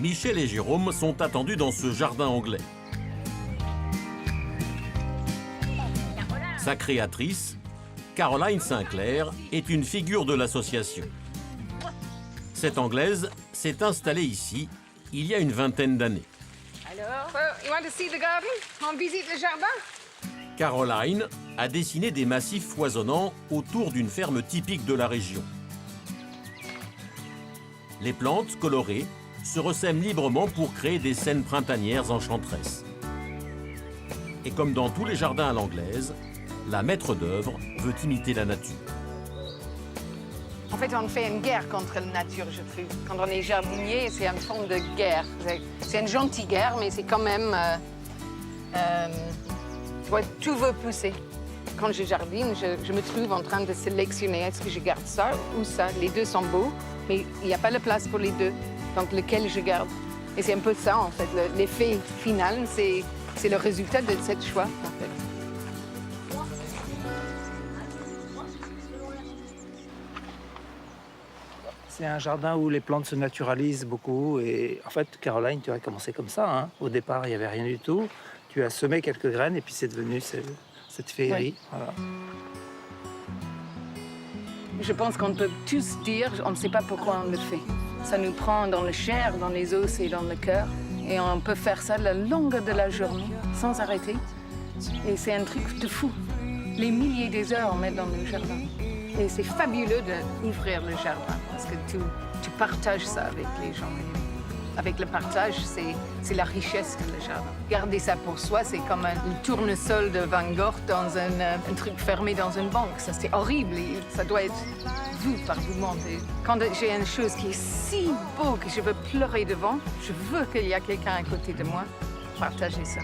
Michel et Jérôme sont attendus dans ce jardin anglais. Sa créatrice, Caroline Sinclair, est une figure de l'association. Cette Anglaise s'est installée ici il y a une vingtaine d'années. Alors, you want to see the garden? On visite le jardin? Caroline a dessiné des massifs foisonnants autour d'une ferme typique de la région. Les plantes colorées se ressèment librement pour créer des scènes printanières enchanteresses. Et comme dans tous les jardins à l'anglaise, la maître d'œuvre veut imiter la nature. En fait, on fait une guerre contre la nature, je trouve. Quand on est jardinier, c'est une forme de guerre. C'est une gentille guerre, mais c'est quand même... tout veut pousser. Quand je jardine, je me trouve en train de sélectionner. Est-ce que je garde ça ou ça? Les deux sont beaux, mais il n'y a pas de place pour les deux. Donc, lequel je garde? Et c'est un peu ça, en fait. L'effet final, c'est le résultat de ce choix, en fait. C'est un jardin où les plantes se naturalisent beaucoup. Et en fait, Caroline, tu as commencé comme ça. Hein. Au départ, il n'y avait rien du tout. Tu as semé quelques graines et puis c'est devenu cette féerie. Oui. Voilà. Je pense qu'on peut tous dire, on ne sait pas pourquoi on le fait. Ça nous prend dans le chair, dans les os et dans le cœur. Et on peut faire ça le long de la journée, sans arrêter. Et c'est un truc de fou. Les milliers d'heures on met dans le jardin. Et c'est fabuleux d'ouvrir le jardin, parce que tu partages ça avec les gens. Avec le partage, c'est la richesse de le jardin. Garder ça pour soi, c'est comme un tournesol de Van Gogh dans un truc fermé dans une banque. Ça, c'est horrible et ça doit être vu par tout le monde. Et quand j'ai une chose qui est si beau que je veux pleurer devant, je veux qu'il y ait quelqu'un à côté de moi pour partager ça.